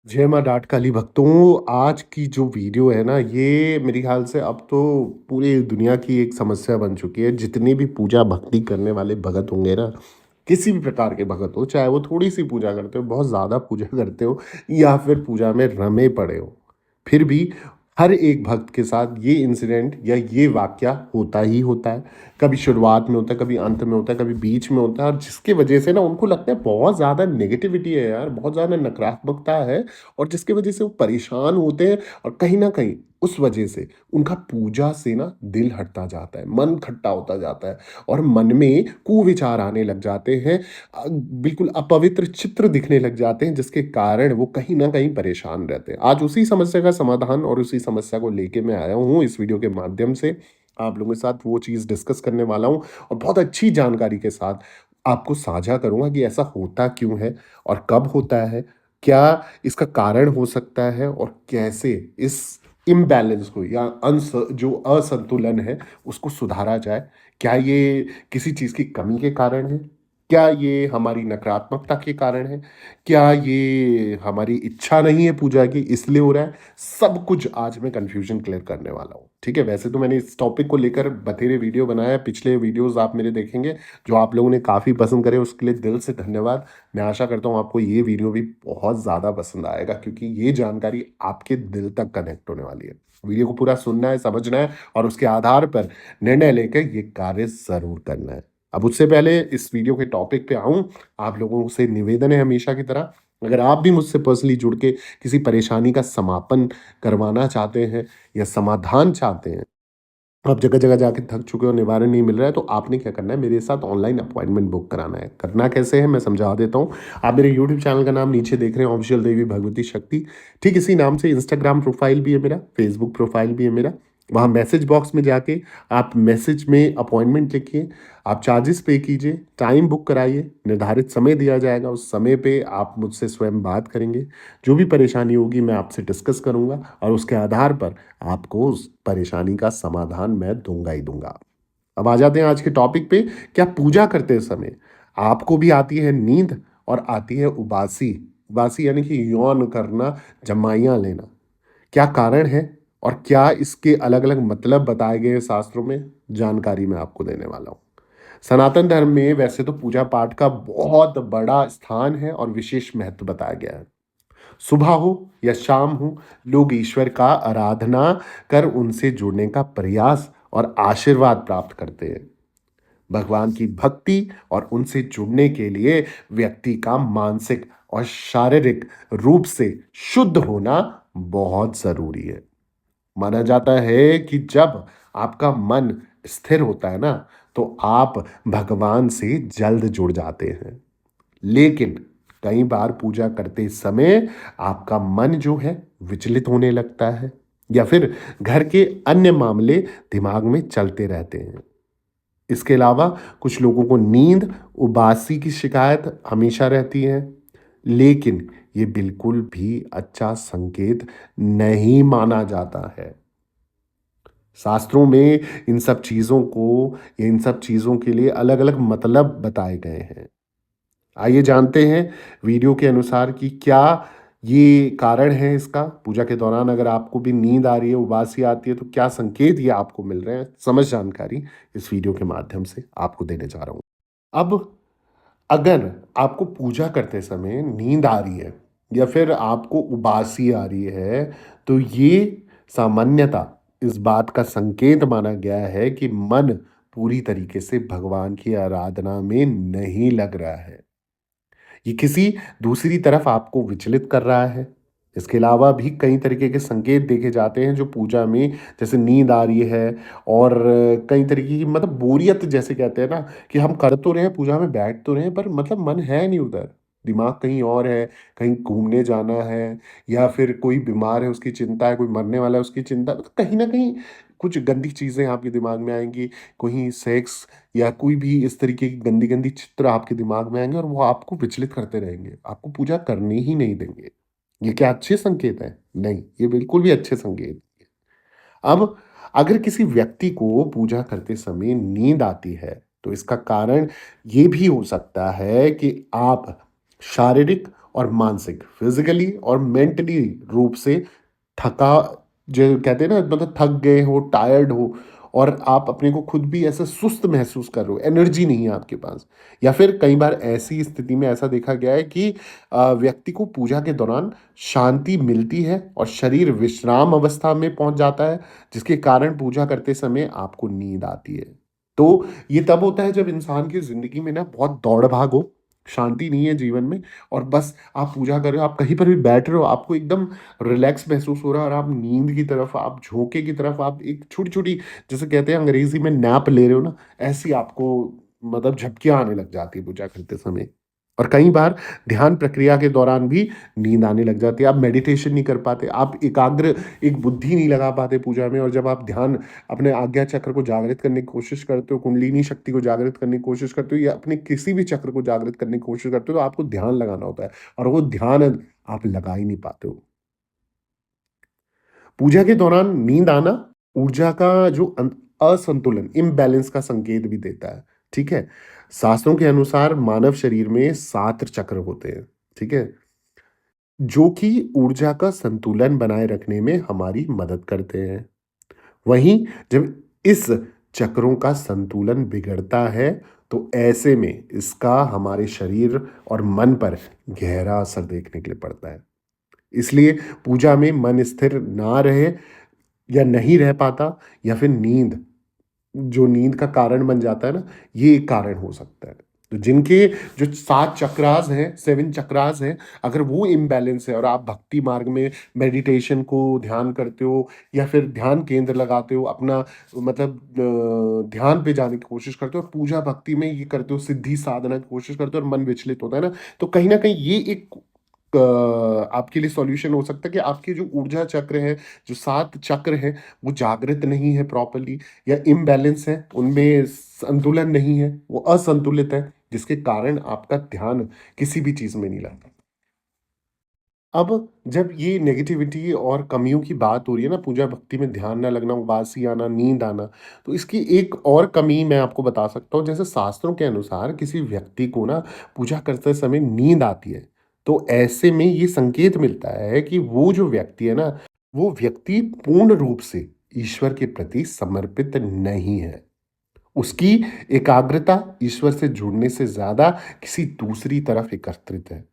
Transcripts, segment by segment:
जय माँ डाठ काली भक्तों, आज की जो वीडियो है ना, ये मेरे ख़्याल से अब तो पूरी दुनिया की एक समस्या बन चुकी है। जितने भी पूजा भक्ति करने वाले भगत होंगे ना, किसी भी प्रकार के भगत हो, चाहे वो थोड़ी-सी पूजा करते हो, बहुत ज़्यादा पूजा करते हो या फिर पूजा में रमे पड़े हो, फिर भी हर एक भक्त के साथ ये इंसिडेंट या ये वाक़या होता ही होता है। कभी शुरुआत में होता है, कभी अंत में होता है, कभी बीच में होता है और जिसकी वजह से ना उनको लगता है बहुत ज़्यादा नेगेटिविटी है यार, बहुत ज़्यादा नकारात्मकता है और जिसकी वजह से वो परेशान होते हैं और कहीं न कहीं उस वजह से उनका पूजा से ना दिल हटता जाता है, मन खट्टा होता जाता है और मन में कुविचार आने लग जाते हैं। बिल्कुल अपवित्र चित्र दिखने लग जाते हैं जिसके कारण वो कहीं न कहीं परेशान रहते हैं। आज उसी समस्या का समाधान और उसी समस्या को लेके मैं आया हूँ इस वीडियो के माध्यम से। आप लोगों के साथ वो चीज़ डिस्कस करने वाला हूँ और बहुत अच्छी जानकारी के साथ आपको साझा करूँगा कि ऐसा होता क्यों है और कब होता है? क्या इसका कारण हो सकता है और कैसे इस इम्बैलेंस को या जो असंतुलन है उसको सुधारा जाए? क्या ये किसी चीज़ की कमी के कारण है? क्या ये हमारी नकारात्मकता के कारण है? क्या ये हमारी इच्छा नहीं है पूजा की इसलिए हो रहा है? सब कुछ आज मैं कन्फ्यूज़न क्लियर करने वाला हूँ। ठीक है? वैसे तो मैंने इस टॉपिक को लेकर बथेरे वीडियो बनाया है, पिछले वीडियोज़ आप मेरे देखेंगे, जो आप लोगों ने काफ़ी पसंद करे उसके लिए दिल से धन्यवाद। मैं आशा करता हूँ आपको ये वीडियो भी बहुत ज़्यादा पसंद आएगा क्योंकि ये जानकारी आपके दिल तक कनेक्ट होने वाली है। वीडियो को पूरा सुनना है, समझना है और उसके आधार पर निर्णय लेकर ये कार्य ज़रूर करना है। अब उससे पहले इस वीडियो के टॉपिक पे आऊँ, आप लोगों से निवेदन है हमेशा की तरह, अगर आप भी मुझसे पर्सनली जुड़ के किसी परेशानी का समापन करवाना चाहते हैं या समाधान चाहते हैं, आप जगह-जगह जाके थक चुके हो, निवारण नहीं मिल रहा है, तो आपने क्या करना है, मेरे साथ ऑनलाइन अपॉइंटमेंट बुक कराना है। करना कैसे है, मैं समझा देता हूँ। आप मेरे यूट्यूब चैनल का नाम नीचे देख रहे हैं, ऑफ़िशियल देवी भगवती शक्ति। ठीक इसी नाम से इंस्टाग्राम प्रोफ़ाइल भी है मेरा, फ़ेसबुक प्रोफ़ाइल भी है मेरा। वहाँ मैसेज बॉक्स में जाके आप मैसेज में अपॉइंटमेंट लिखिए, आप चार्जेज़ पे कीजिए, टाइम बुक कराइए, निर्धारित समय दिया जाएगा, उस समय पे आप मुझसे स्वयं बात करेंगे। जो भी परेशानी होगी मैं आपसे डिस्कस करूँगा और उसके आधार पर आपको उस परेशानी का समाधान मैं दूँगा ही दूँगा। अब आ जाते हैं आज के टॉपिक पे। क्या पूजा करते समय आपको भी आती है नींद और आती है उबासी? उबासी यानी कि यौन करना, जमाइयाँ लेना। क्या कारण है और क्या इसके अलग-अलग मतलब बताए गए हैं शास्त्रों में? जानकारी मैं आपको देने वाला हूँ। सनातन धर्म में वैसे तो पूजा पाठ का बहुत बड़ा स्थान है और विशेष महत्व बताया गया है। सुबह हो या शाम हो, लोग ईश्वर का आराधना कर उनसे जुड़ने का प्रयास और आशीर्वाद प्राप्त करते हैं। भगवान की भक्ति और उनसे जुड़ने के लिए व्यक्ति का मानसिक और शारीरिक रूप से शुद्ध होना बहुत ज़रूरी है। माना जाता है कि जब आपका मन स्थिर होता है ना, तो आप भगवान से जल्द जुड़ जाते हैं। लेकिन कई बार पूजा करते समय आपका मन जो है विचलित होने लगता है या फिर घर के अन्य मामले दिमाग में चलते रहते हैं। इसके अलावा कुछ लोगों को नींद, उबासी की शिकायत हमेशा रहती है, लेकिन ये बिल्कुल भी अच्छा संकेत नहीं माना जाता है। शास्त्रों में इन सब चीज़ों के लिए अलग-अलग मतलब बताए गए हैं। आइए जानते हैं वीडियो के अनुसार कि क्या ये कारण है इसका? पूजा के दौरान अगर आपको भी नींद आ रही है, उबासी आती है, तो क्या संकेत ये आपको मिल रहे हैं? समझ जानकारी इस वीडियो के माध्यम से आपको देने जा रहा हूँ। अब अगर आपको पूजा करते समय नींद आ रही है या फिर आपको उबासी आ रही है, तो ये सामान्यतः इस बात का संकेत माना गया है कि मन पूरी तरीके से भगवान की आराधना में नहीं लग रहा है। ये किसी दूसरी तरफ आपको विचलित कर रहा है। इसके अलावा भी कई तरीके के संकेत देखे जाते हैं जो पूजा में जैसे नींद आ रही है और कई तरीके की मतलब बोरियत जैसे कहते हैं ना कि हम कर तो रहे हैं पूजा में बैठ तो रहे हैं पर मतलब मन है नहीं उधर। दिमाग कहीं और है, कहीं घूमने जाना है या फिर कोई बीमार है उसकी चिंता है, कोई मरने वाला है उसकी चिंता मतलब कहीं न कहीं कुछ गंदी चीज़ें आपके दिमाग में आएँगी, कहीं सेक्स या कोई भी इस तरीके की गंदी-गंदी चित्र आपके दिमाग में आएँगे और वो आपको विचलित करते रहेंगे। आपको पूजा करने ही नहीं देंगे। ये क्या अच्छे संकेत हैं? नहीं, ये बिल्कुल भी अच्छे संकेत नहीं है। अब अगर किसी व्यक्ति को पूजा करते समय नींद आती है, तो इसका कारण ये भी हो सकता है कि आप शारीरिक और मानसिक, फिज़िकली और मेंटली रूप से थका जो कहते हैं ना मतलब थक गए हो, टायर्ड हो और आप अपने को खुद भी ऐसा सुस्त महसूस कर रहे हो, एनर्जी नहीं है आपके पास। या फिर कई बार ऐसी स्थिति में ऐसा देखा गया है कि व्यक्ति को पूजा के दौरान शांति मिलती है और शरीर विश्राम अवस्था में पहुँच जाता है, जिसके कारण पूजा करते समय आपको नींद आती है। तो ये तब होता है जब इंसान की ज़िंदगी में ना बहुत दौड़-भाग हो, शांति नहीं है जीवन में और बस आप पूजा कर रहे हो, आप कहीं पर भी बैठ रहे हो, आपको एकदम रिलैक्स महसूस हो रहा है और आप नींद की तरफ, आप झोंके की तरफ, आप एक छोटी-छोटी जिसे कहते हैं अंग्रेज़ी में नैप ले रहे हो ना, ऐसी आपको मतलब झपकियाँ आने लग जाती है पूजा करते समय। और कई बार ध्यान प्रक्रिया के दौरान भी नींद आने लग जाती है, आप मेडिटेशन नहीं कर पाते, आप एकाग्र एक बुद्धि नहीं लगा पाते पूजा में और जब आप ध्यान अपने आज्ञा चक्र को जागृत करने की कोशिश करते हो, कुंडलिनी शक्ति को जागृत करने की कोशिश करते हो या अपने किसी भी चक्र को जागृत करने की कोशिश करते हो, तो आपको ध्यान लगाना होता है और वो ध्यान आप लगा ही नहीं पाते हो। पूजा के दौरान नींद आना ऊर्जा का जो असंतुलन, इम्बैलेंस का संकेत भी देता है, ठीक है? शास्त्रों के अनुसार मानव शरीर में 7 चक्र होते हैं, ठीक है? जो कि ऊर्जा का संतुलन बनाए रखने में हमारी मदद करते हैं। वहीं जब इस चक्रों का संतुलन बिगड़ता है, तो ऐसे में इसका हमारे शरीर और मन पर गहरा असर देखने के लिए पड़ता है। इसलिए पूजा में मन स्थिर ना रहे या नहीं रह पाता या फिर जो नींद का कारण बन जाता है ना, ये एक कारण हो सकता है। तो जिनके जो 7 चक्रास हैं, 7 चक्रास हैं, अगर वो इम्बैलेंस है और आप भक्ति मार्ग में मेडिटेशन को ध्यान करते हो या फिर ध्यान केंद्र लगाते हो, अपना मतलब ध्यान पे जाने की कोशिश करते हो और पूजा भक्ति में ये करते हो, सिद्धि साधना की कोशिश करते हो और मन विचलित होता है ना, तो कहीं न कहीं ये एक आपके लिए सॉल्यूशन हो सकता है कि आपके जो ऊर्जा चक्र है, जो 7 चक्र हैं, वो जागृत नहीं है प्रॉपर्ली या इम्बैलेंस है, उनमें संतुलन नहीं है, वो असंतुलित है, जिसके कारण आपका ध्यान किसी भी चीज़ में नहीं लगता। अब जब ये नेगेटिविटी और कमियों की बात हो रही है ना, पूजा भक्ति में ध्यान ना लगना, उबासी आना, नींद आना, तो इसकी एक और कमी मैं आपको बता सकता हूँ। जैसे शास्त्रों के अनुसार किसी व्यक्ति को ना पूजा करते समय नींद आती है, तो ऐसे में ये संकेत मिलता है कि वो जो व्यक्ति है ना, वो व्यक्ति पूर्ण रूप से ईश्वर के प्रति समर्पित नहीं है। उसकी एकाग्रता ईश्वर से जुड़ने से ज़्यादा किसी दूसरी तरफ एकत्रित है।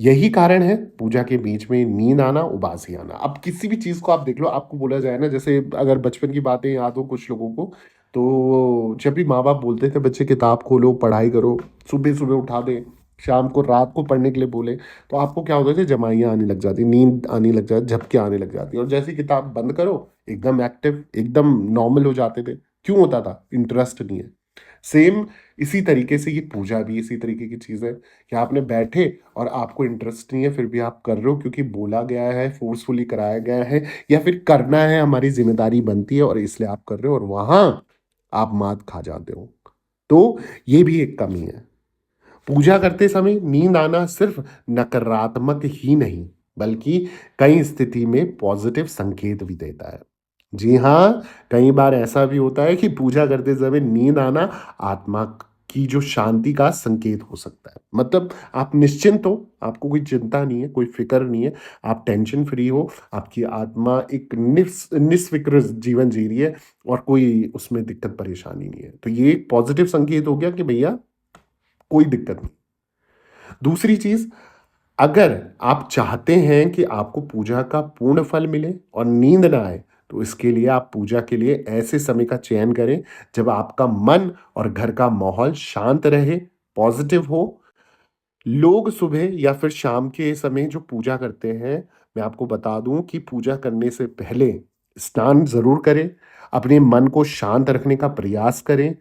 यही कारण है पूजा के बीच में नींद आना, उबासी आना। अब किसी भी चीज़ को आप देख लो, आपको बोला जाए ना जैसे अगर बचपन की बातें याद हो कुछ लोगों को, तो जब भी माँ-बाप बोलते थे बच्चे किताब खोलो, पढ़ाई करो, सुबह-सुबह उठा दें, शाम को रात को पढ़ने के लिए बोले, तो आपको क्या होता था जमाइयाँ आने लग जाती, नींद आने लग जाती, झपकियाँ आने लग जाती और जैसे ही किताब बंद करो, एकदम एक्टिव, एकदम नॉर्मल हो जाते थे। क्यों होता था? इंटरेस्ट नहीं है। सेम इसी तरीके से ये पूजा भी इसी तरीके की चीज़ है कि आपने बैठे और आपको इंटरेस्ट नहीं है फिर भी आप कर रहे हो क्योंकि बोला गया है, फ़ोर्सफुली कराया गया है या फिर करना है हमारी ज़िम्मेदारी बनती है और इसलिए आप कर रहे हो और वहाँ आप मात खा जाते हो। तो ये भी एक कमी है। पूजा करते समय नींद आना सिर्फ़ नकारात्मक ही नहीं, बल्कि कई स्थिति में पॉज़िटिव संकेत भी देता है। जी हाँ, कई बार ऐसा भी होता है कि पूजा करते समय नींद आना आत्मा की जो शांति का संकेत हो सकता है। मतलब आप निश्चिंत हो, आपको कोई चिंता नहीं है, कोई फ़िक्र नहीं है, आप टेंशन फ्री हो, आपकी आत्मा एक निस्फ़िक्र जीवन जी रही है और कोई उसमें दिक्कत परेशानी नहीं है। तो ये एक पॉज़िटिव संकेत हो गया कि भैया कोई दिक्कत नहीं। दूसरी चीज़, अगर आप चाहते हैं कि आपको पूजा का पूर्ण फल मिले और नींद ना आए, तो इसके लिए आप पूजा के लिए ऐसे समय का चयन करें, जब आपका मन और घर का माहौल शांत रहे, पॉज़िटिव हो। लोग सुबह या फिर शाम के समय जो पूजा करते हैं, मैं आपको बता दूँ कि पूजा करने से पहले स्नान ज़रूर करें, अपने मन को शांत रखने का प्रयास करें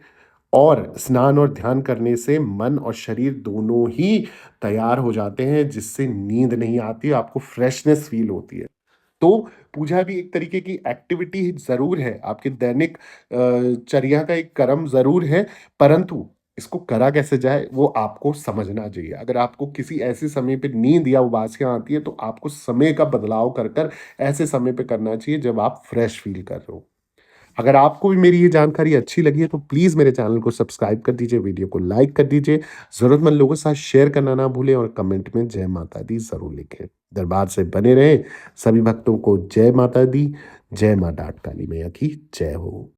और स्नान और ध्यान करने से मन और शरीर दोनों ही तैयार हो जाते हैं, जिससे नींद नहीं आती, आपको फ्रेशनेस फ़ील होती है। तो पूजा भी एक तरीके की एक्टिविटी ज़रूर है, आपके दैनिक चर्या का एक कर्म ज़रूर है, परंतु इसको करा कैसे जाए, वो आपको समझना चाहिए। अगर आपको किसी ऐसे समय पे नींद या उबासियाँ आती है, तो आपको समय का बदलाव कर ऐसे समय पे करना चाहिए, जब आप फ्रेश फ़ील कर रहे हो। अगर आपको भी मेरी ये जानकारी अच्छी लगी है तो प्लीज़ मेरे चैनल को सब्सक्राइब कर दीजिए, वीडियो को लाइक कर दीजिए, ज़रूरतमंद लोगों के साथ शेयर करना ना भूलें और कमेंट में जय माता दी ज़रूर लिखें। दरबार से बने रहें, सभी भक्तों को जय माता दी, जय माँ डाठ काली मैया की जय हो।